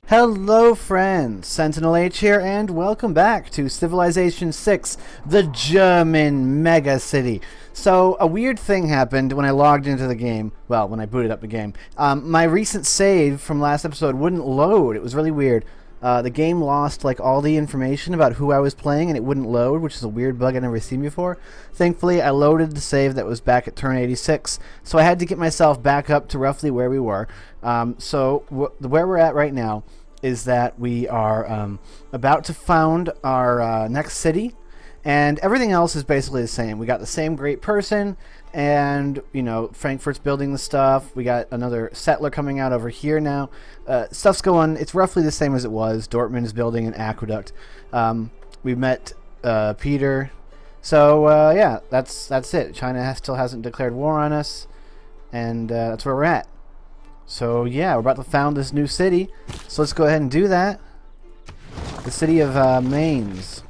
Hello friends, SentinalH here, and welcome back to Civilization 6, the German mega city. So, a weird thing happened when I logged into the game, well, when I booted up the game. My recent save from last episode wouldn't load. It was really weird. The game lost like all the information about who I was playing, and it wouldn't load, which is a weird bug I've never seen before. Thankfully, I loaded the save that was back at turn 86, so I had to get myself back up to roughly where we were. Where we're at right now is that we are about to found our next city, and everything else is basically the same. We got the same great person, and you know, Frankfurt's building the stuff. We got another settler coming out over here now. Stuff's going, it's roughly the same as it was. Dortmund is building an aqueduct. We met Peter. So yeah, that's it. China still hasn't declared war on us, and that's where we're at. So yeah, we're about to found this new city. So let's go ahead and do that. The city of Mainz.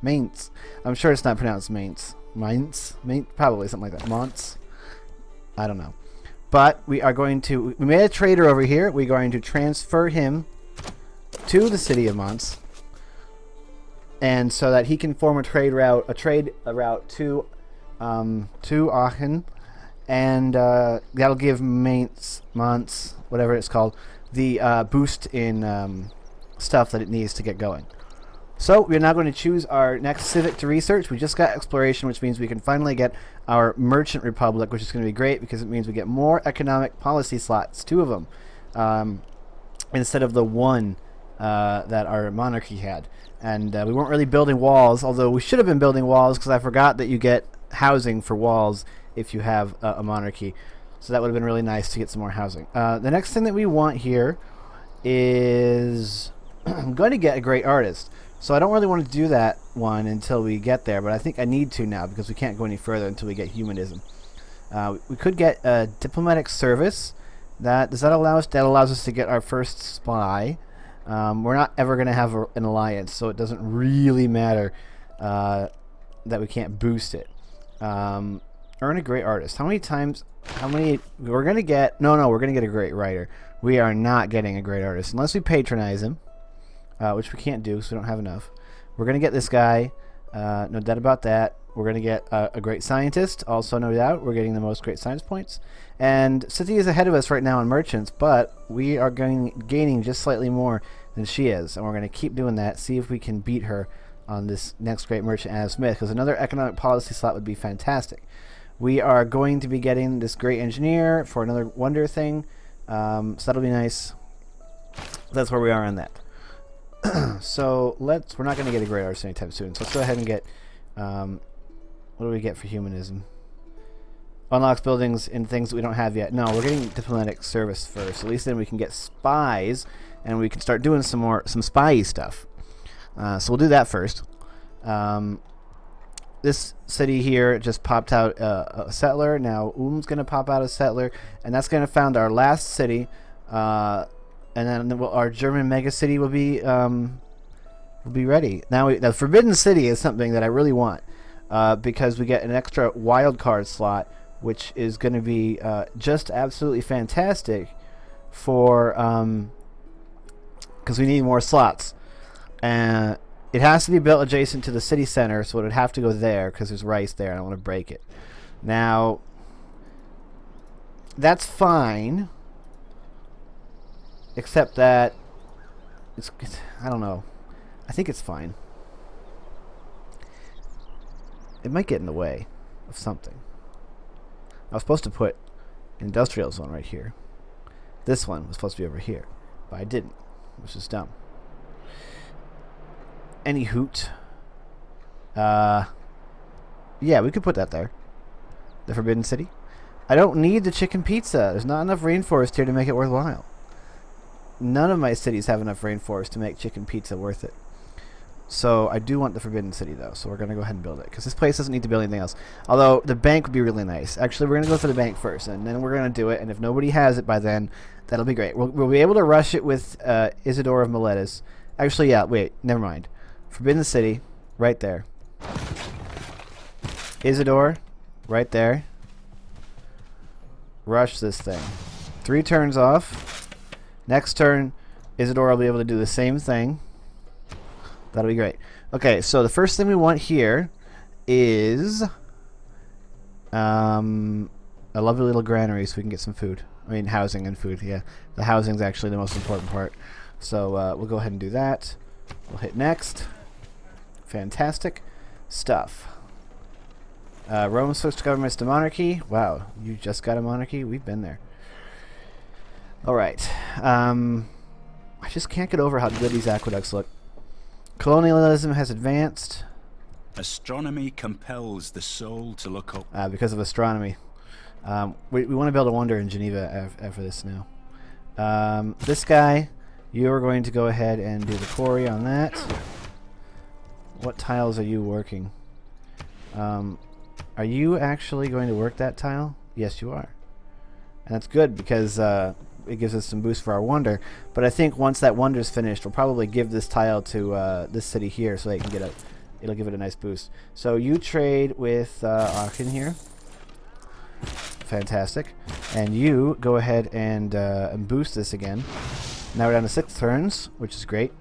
Mainz. I'm sure it's not pronounced Mainz. Mainz? Probably something like that. Mainz? I don't know. But we are going to... We made a trader over here. We're going to transfer him to the city of Mainz. And so that he can form a trade route to Aachen. And that'll give Mainz, whatever it's called, the boost in stuff that it needs to get going. So we're now going to choose our next civic to research. We just got exploration, which means we can finally get our merchant republic, which is going to be great because it means we get more economic policy slots, 2 of them, instead of the 1 that our monarchy had. And we weren't really building walls, although we should have been building walls because I forgot that you get housing for walls if you have a monarchy. So that would have been really nice to get some more housing. The next thing that we want here is I'm going to get a great artist. So I don't really want to do that one until we get there, but I think I need to now because we can't go any further until we get humanism. We could get a diplomatic service. Does that allow us? That allows us to get our first spy. We're not ever going to have an alliance, so it doesn't really matter that we can't boost it. Earn a great artist. How many times? How many? We're going to get... No, we're going to get a great writer. We are not getting a great artist unless we patronize him. Which we can't do because we don't have enough. We're going to get this guy, no doubt about that. We're going to get a great scientist, also no doubt. We're getting the most great science points. And Scythia is ahead of us right now on merchants, but we are gaining just slightly more than she is. And we're going to keep doing that, see if we can beat her on this next great merchant, Adam Smith, because another economic policy slot would be fantastic. We are going to be getting this great engineer for another wonder thing, so that'll be nice. That's where we are on that. So we're not going to get a great artist anytime soon. So let's go ahead and get, what do we get for humanism? Unlocks buildings and things that we don't have yet. No, we're getting diplomatic service first. At least then we can get spies, and we can start doing some spy stuff. So we'll do that first. This city here just popped out a settler. Now Ulm's going to pop out a settler, and that's going to found our last city. And then our German mega city will be ready. Now the Forbidden City is something that I really want because we get an extra wild card slot, which is going to be just absolutely fantastic for because we need more slots. And it has to be built adjacent to the city center, so it would have to go there because there's rice there. And I don't want to break it. Now that's fine. Except that it's I don't know. I think it's fine. It might get in the way of something. I was supposed to put industrial zone right here. This one was supposed to be over here, but I didn't, which is dumb. Any hoot. Yeah, we could put that there. The Forbidden City. I don't need the chicken pizza. There's not enough rainforest here to make it worthwhile. None of my cities have enough rainforest to make chicken pizza worth it. So I do want the Forbidden City, though. So we're going to go ahead and build it. Because this place doesn't need to build anything else. Although the bank would be really nice. Actually, we're going to go for the bank first. And then we're going to do it. And if nobody has it by then, that'll be great. We'll be able to rush it with Isidore of Miletus. Actually, yeah, wait. Never mind. Forbidden City. Right there. Isidore. Right there. Rush this thing. 3 turns off. Next turn, Isidore will be able to do the same thing. That'll be great. Okay, so the first thing we want here is a lovely little granary so we can get some food. I mean, housing and food, yeah. The housing's actually the most important part. So we'll go ahead and do that. We'll hit next. Fantastic stuff. Rome switched governments to monarchy. Wow, you just got a monarchy? We've been there. Alright. I just can't get over how good these aqueducts look. Colonialism has advanced. Astronomy compels the soul to look up. Because of astronomy. We want to build a wonder in Geneva after this now. This guy, you are going to go ahead and do the quarry on that. What tiles are you working? Are you actually going to work that tile? Yes, you are. And that's good because it gives us some boost for our wonder. But I think once that wonder's finished, we'll probably give this tile to this city here so they can get it'll give it a nice boost. So you trade with Aachen here. Fantastic. And you go ahead and boost this again. Now we're down to 6 turns, which is great.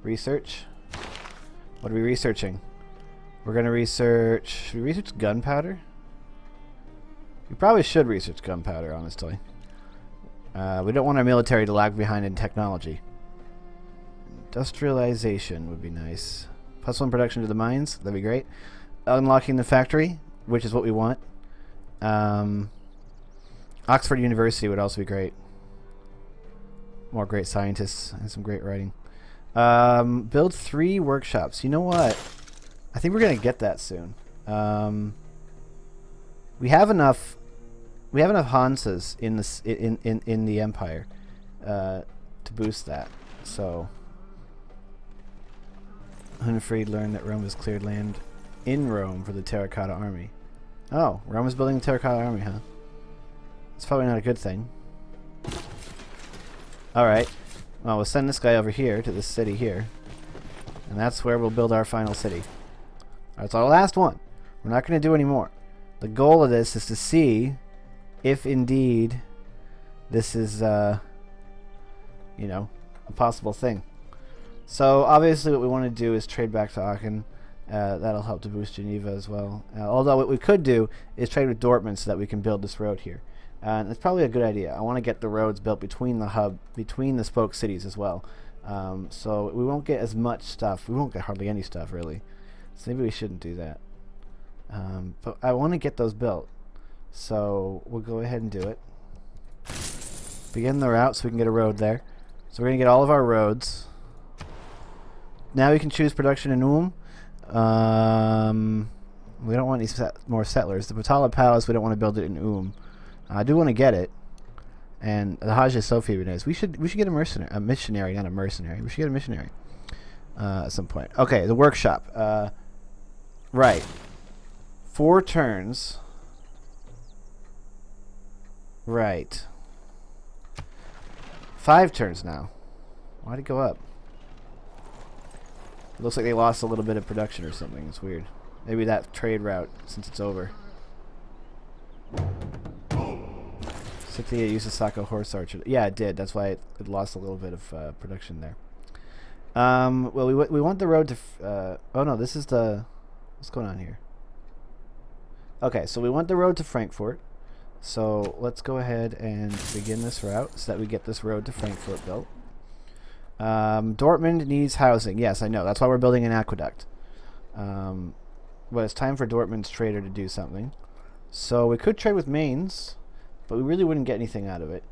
Research. What are we researching? We're going to research... Should we research gunpowder? We probably should research gunpowder, honestly. We don't want our military to lag behind in technology. Industrialization would be nice. +1 production to the mines. That'd be great. Unlocking the factory, which is what we want. Oxford University would also be great. More great scientists and some great writing. Build 3 workshops. You know what? I think we're gonna get that soon. We have enough Hansas in this in the Empire to boost that. So Hunfried learned that Rome has cleared land in Rome for the Terracotta Army. Oh, Rome is building a Terracotta Army, huh? It's probably not a good thing. Alright. Well, we'll send this guy over here to this city here. And that's where we'll build our final city. That's our last one. We're not going to do any more. The goal of this is to see if indeed this is, you know, a possible thing. So obviously what we want to do is trade back to Aachen. That'll help to boost Geneva as well. Although what we could do is trade with Dortmund so that we can build this road here. And it's probably a good idea. I want to get the roads built between the hub, between the spoke cities as well. So we won't get as much stuff. We won't get hardly any stuff, really. So maybe we shouldn't do that. But I want to get those built. So we'll go ahead and do it. Begin the route so we can get a road there. So we're going to get all of our roads. Now we can choose production in Ulm. We don't want any more settlers. The Batala Palace, we don't want to build it in Ulm. I do want to get it. And the Hagia Sophia would be nice. We should get a missionary, not a mercenary. We should get a missionary at some point. Okay, the workshop. Right. 4 turns. Right. 5 turns now. Why'd it go up? It looks like they lost a little bit of production or something. It's weird. Maybe that trade route, since it's over. Scythia used to Sako horse archer. Yeah, it did. That's why it lost a little bit of production there. Well, we want the road to... oh, no, this is the... What's going on here? Okay, so we want the road to Frankfurt. So let's go ahead and begin this route so that we get this road to Frankfurt built. Dortmund needs housing. Yes, I know. That's why we're building an aqueduct. But it's time for Dortmund's trader to do something. So we could trade with Mainz, but we really wouldn't get anything out of it.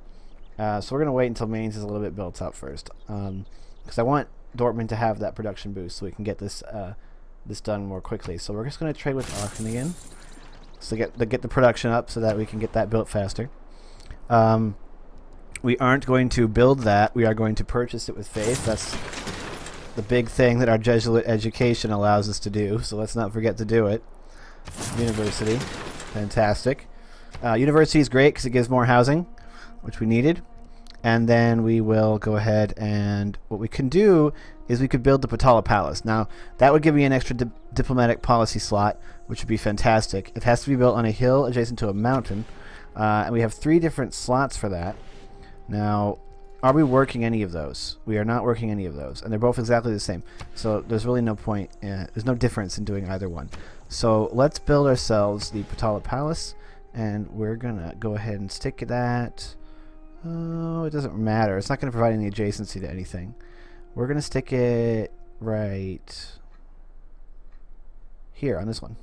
So we're going to wait until Mainz is a little bit built up first. Because I want Dortmund to have that production boost so we can get this this done more quickly. So we're just going to trade with Aachen again. So get the production up so that we can get that built faster. We aren't going to build that. We are going to purchase it with faith. That's the big thing that our Jesuit education allows us to do. So let's not forget to do it. University. Fantastic. University is great because it gives more housing, which we needed. And then we will go ahead and what we can do is we could build the Patala Palace. Now, that would give me an extra diplomatic policy slot, which would be fantastic. It has to be built on a hill adjacent to a mountain. And we have 3 different slots for that. Now, are we working any of those? We are not working any of those. And they're both exactly the same. So there's really no point. There's no difference in doing either one. So let's build ourselves the Potala Palace. And we're going to go ahead and stick that. Oh, it doesn't matter. It's not going to provide any adjacency to anything. We're going to stick it right here on this one.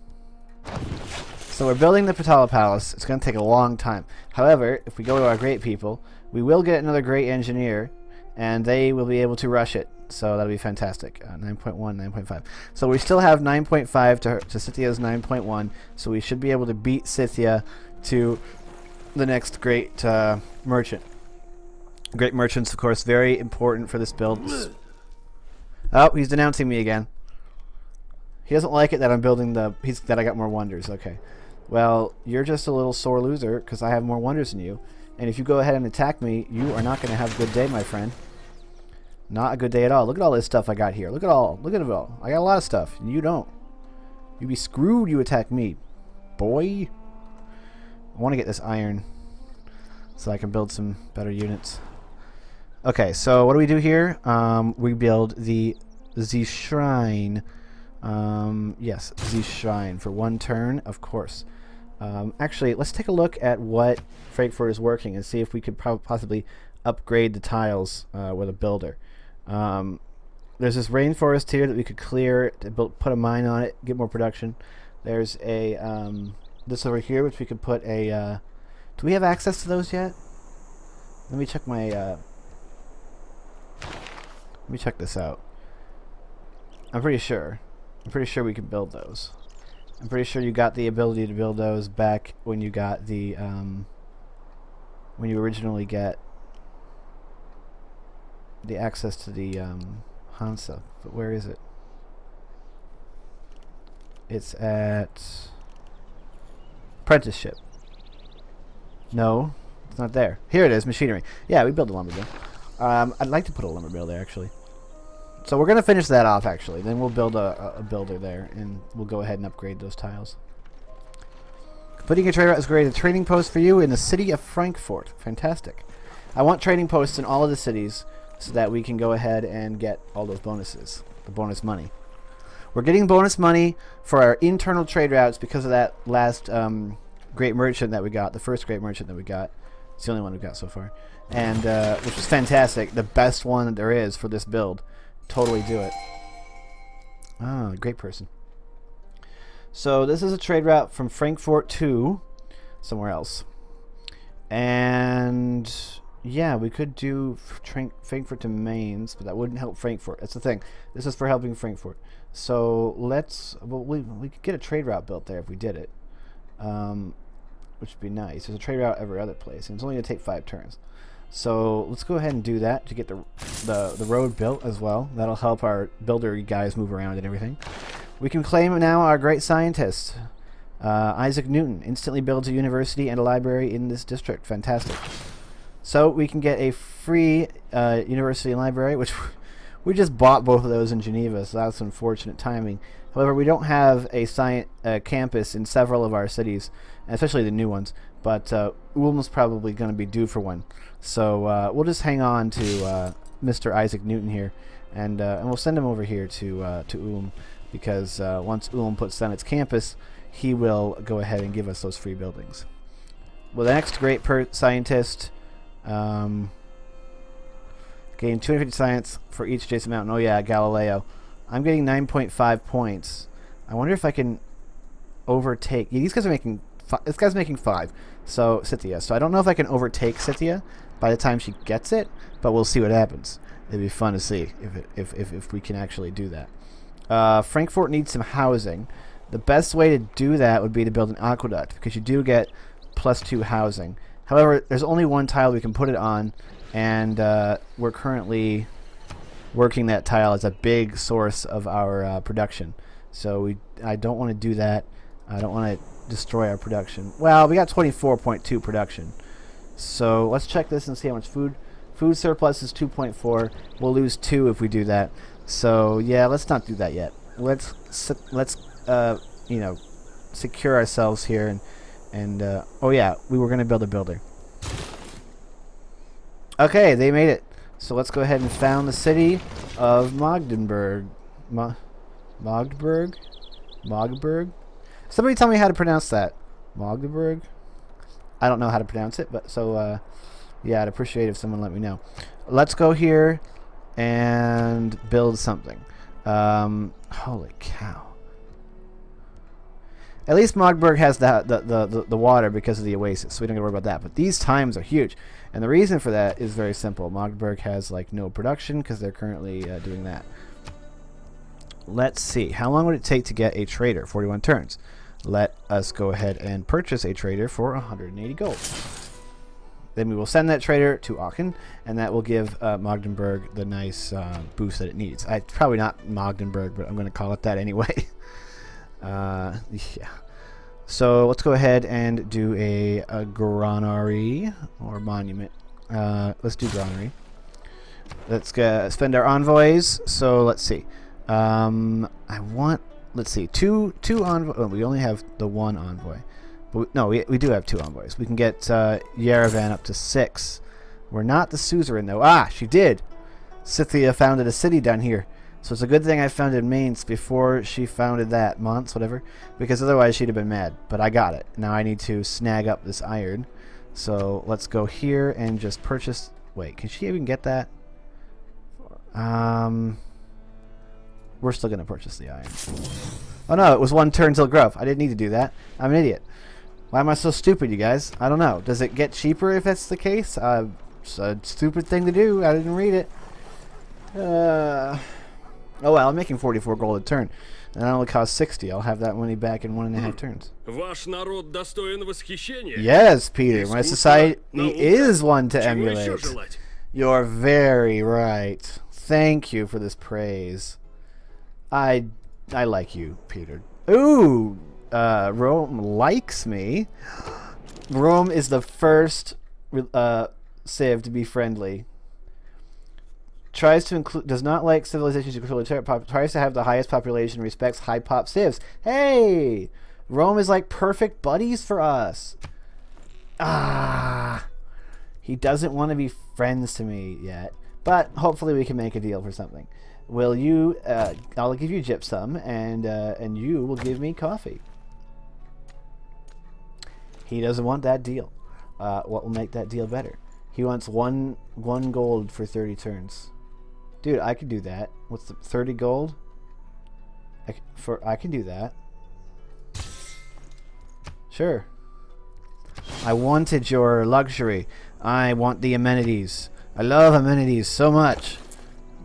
So we're building the Potala Palace. It's going to take a long time. However, if we go to our great people, we will get another great engineer, and they will be able to rush it. So that'll be fantastic. 9.1, 9.5. So we still have 9.5 to Scythia's 9.1. So we should be able to beat Scythia to the next great merchant. Great merchants, of course, very important for this build. Oh, he's denouncing me again. He doesn't like it that I'm building that I got more wonders. Okay. Well, you're just a little sore loser because I have more wonders than you. And if you go ahead and attack me, you are not going to have a good day, my friend. Not a good day at all. Look at all this stuff I got here. Look at it all. I got a lot of stuff, and you don't. You'd be screwed. You attack me, boy. I want to get this iron so I can build some better units. Okay, so what do we do here? We build the shrine. Yes, the shrine for 1 turn, of course. Actually, let's take a look at what Frankfurt is working and see if we could possibly upgrade the tiles with a builder. There's this rainforest here that we could clear to put a mine on it, get more production. There's a this over here, which we could put a. Do we have access to those yet? Let me check my. Let me check this out. I'm pretty sure we can build those. I'm pretty sure you got the ability to build those back when you got the when you originally get the access to the Hansa. But where is it? It's at apprenticeship. No, it's not there. Here it is, machinery. Yeah, we built a lumber mill. I'd like to put a lumber mill there, actually. So we're going to finish that off, actually. Then we'll build a builder there, and we'll go ahead and upgrade those tiles. Completing a trade route is great. A trading post for you in the city of Frankfurt. Fantastic. I want trading posts in all of the cities so that we can go ahead and get all those bonuses, the bonus money. We're getting bonus money for our internal trade routes because of that last great merchant that we got, the first great merchant that we got. It's the only one we've got so far. And which is fantastic. The best one that there is for this build. Totally do it. Ah, great person. So this is a trade route from Frankfurt to somewhere else. And yeah, we could do Frankfurt to Mainz, but that wouldn't help Frankfurt. That's the thing. This is for helping Frankfurt. So let's, well, we could get a trade route built there if we did it, which would be nice. There's a trade route every other place, and it's only going to take 5 turns. So let's go ahead and do that to get the road built as well. That'll help our builder guys move around and everything. We can claim now our great scientist, Isaac Newton. Instantly builds a university and a library in this district. Fantastic. So we can get a free university and library, which we just bought both of those in Geneva, so that's unfortunate timing. However, we don't have a campus in several of our cities, especially the new ones. But Ulm's probably going to be due for one. So we'll just hang on to Mr. Isaac Newton here, and we'll send him over here to Ulm, because once Ulm puts down its campus, he will go ahead and give us those free buildings. Well, the next great scientist gain 250 science for each adjacent mountain. Oh yeah, Galileo. I'm getting 9.5 points. I wonder if I can overtake. Yeah, these guys are making. This guy's making 5. So Scythia. So I don't know if I can overtake Scythia by the time she gets it, but we'll see what happens. It'd be fun to see if we can actually do that. Frankfurt needs some housing. The best way to do that would be to build an aqueduct, because you do get +2 housing. However, there's only one tile we can put it on, and we're currently working that tile as a big source of our production. So I don't want to do that. I don't want to destroy our production. Well, we got 24.2 production. So let's check this and see how much food. Food surplus is 2.4. We'll lose 2 if we do that. So yeah, let's not do that yet. Let's you know, secure ourselves here And, oh yeah, we were going to build a builder. Okay, they made it. So let's go ahead and found the city of Magdeburg. Magdeburg? Magdeburg? Somebody tell me how to pronounce that. Magdeburg? I don't know how to pronounce it, but so, yeah, I'd appreciate if someone let me know. Let's go here and build something. Holy cow. At least Magdeburg has the water because of the oasis, so we don't have to worry about that. But these times are huge. And the reason for that is very simple. Magdeburg has like no production because they're currently doing that. Let's see. How long would it take to get a trader? 41 turns. Let us go ahead and purchase a trader for 180 gold. Then we will send that trader to Aachen, and that will give Magdeburg the nice boost that it needs. Probably not Magdeburg, but I'm going to call it that anyway. Yeah. So let's go ahead and do a granary or monument. Let's do granary. Let's spend our envoys. So let's see. Let's see, two envoys. Oh, we only have the one envoy. But no, we do have two envoys. We can get Yerevan up to 6. We're not the suzerain, though. Ah, she did. Scythia founded a city down here. So it's a good thing I founded Mainz before she founded that. Mainz, whatever. Because otherwise she'd have been mad. But I got it. Now I need to snag up this iron. So let's go here and just purchase... Wait, can she even get that? We're still going to purchase the iron. Oh no, it was 1 turn till growth. I didn't need to do that. I'm an idiot. Why am I so stupid, you guys? I don't know. Does it get cheaper if that's the case? It's a stupid thing to do. I didn't read it. Oh well, I'm making 44 gold a turn. And that only costs 60. I'll have that money back in 1.5 turns. Yes, Peter. My society is one to emulate. You're very right. Thank you for this praise. I like you, Peter. Ooh, Rome likes me. Rome is the first civ to be friendly. Tries to include, does not like civilizations who control the tries to have the highest population, respects high pop civs. Hey, Rome is like perfect buddies for us. Ah, he doesn't want to be friends to me yet, but hopefully we can make a deal for something. Will you? I'll give you gypsum, and you will give me coffee. He doesn't want that deal. What will make that deal better? He wants one gold for 30 turns. Dude, I could do that. What's the 30 gold? I can do that. Sure. I wanted your luxury. I want the amenities. I love amenities so much.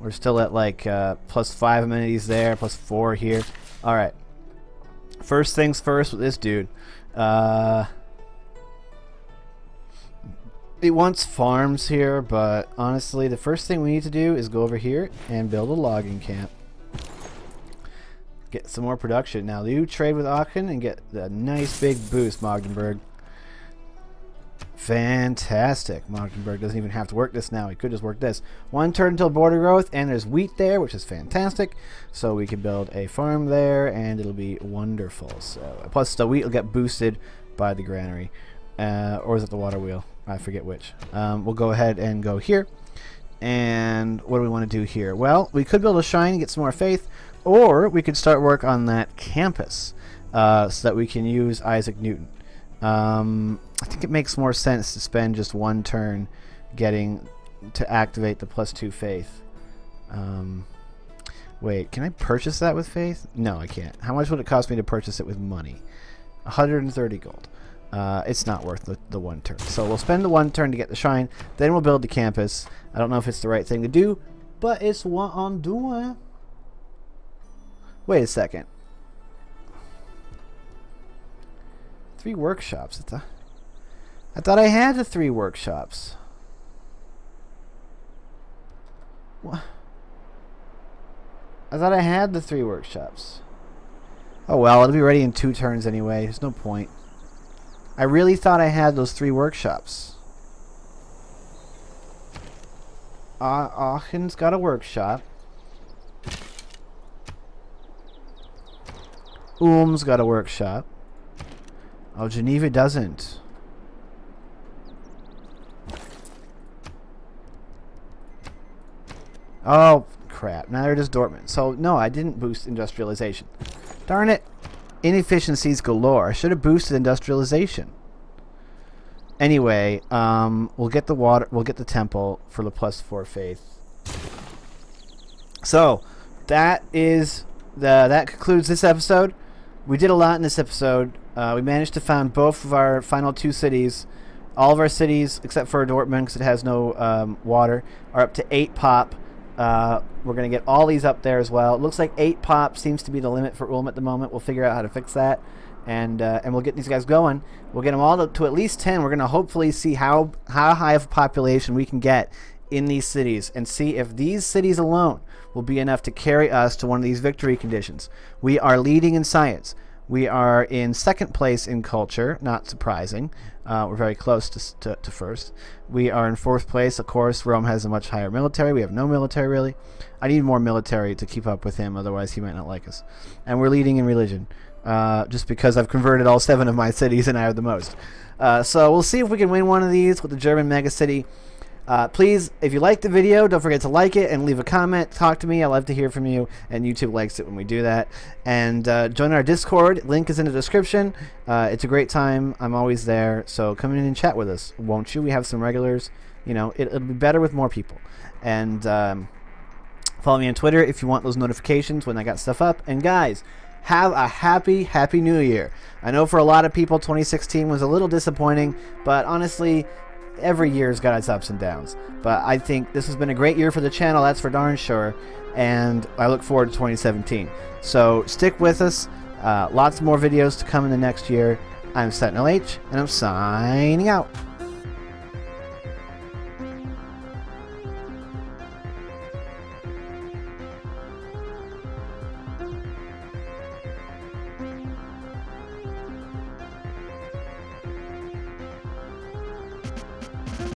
We're still at like +5 amenities there, +4 here. Alright. First things first with this dude. It wants farms here, but honestly, the first thing we need to do is go over here and build a logging camp. Get some more production. Now, you trade with Aachen and get a nice big boost, Magdeburg. Fantastic. Magdeburg doesn't even have to work this now. He could just work this. 1 turn until border growth, and there's wheat there, which is fantastic. So we can build a farm there, and it'll be wonderful. So plus the wheat will get boosted by the granary. Or is it the water wheel? I forget which. We'll go ahead and go here. And what do we want to do here? Well, we could build a shrine and get some more faith, or we could start work on that campus so that we can use Isaac Newton. I think it makes more sense to spend just 1 turn getting to activate the +2 faith. Wait, can I purchase that with faith? No, I can't. How much would it cost me to purchase it with money? 130 gold. It's not worth the 1 turn. So we'll spend the 1 turn to get the shrine, then we'll build the campus. I don't know if it's the right thing to do, but it's what I'm doing. Wait a second. 3 workshops. I thought I had the 3 workshops. What? I thought I had the 3 workshops. Oh well, it'll be ready in 2 turns anyway. There's no point. I really thought I had those 3 workshops. Aachen's got a workshop. Ulm's got a workshop. Oh, Geneva doesn't. Oh, crap. Now they're just Dortmund. So, no, I didn't boost industrialization. Darn it. Inefficiencies galore. I should have boosted industrialization. Anyway, we'll get the water. We'll get the temple for the +4 faith. So, that concludes this episode. We did a lot in this episode. We managed to found both of our final 2 cities. All of our cities, except for Dortmund, because it has no water, are up to 8 pop. We're going to get all these up there as well. It looks like 8 pop seems to be the limit for Ulm at the moment. We'll figure out how to fix that. And we'll get these guys going. We'll get them all to at least 10. We're going to hopefully see how high of a population we can get in these cities and see if these cities alone will be enough to carry us to one of these victory conditions. We are leading in science. We are in 2nd place in culture, not surprising. We're very close to first. We are in 4th place. Of course, Rome has a much higher military. We have no military, really. I need more military to keep up with him, otherwise he might not like us. And we're leading in religion, just because I've converted all 7 of my cities and I have the most. So we'll see if we can win one of these with the German megacity. Please, if you liked the video, don't forget to like it and leave a comment. Talk to me. I love to hear from you, and YouTube likes it when we do that. And join our Discord. Link is in the description. It's a great time. I'm always there, so come in and chat with us, won't you? We have some regulars. You know, it'll be better with more people. And follow me on Twitter if you want those notifications when I got stuff up. And guys, have a happy New Year. I know for a lot of people 2016 was a little disappointing, but honestly, every year's got its ups and downs. But I think this has been a great year for the channel, that's for darn sure. And I look forward to 2017. So stick with us. Lots more videos to come in the next year. I'm SentinalH, and I'm signing out.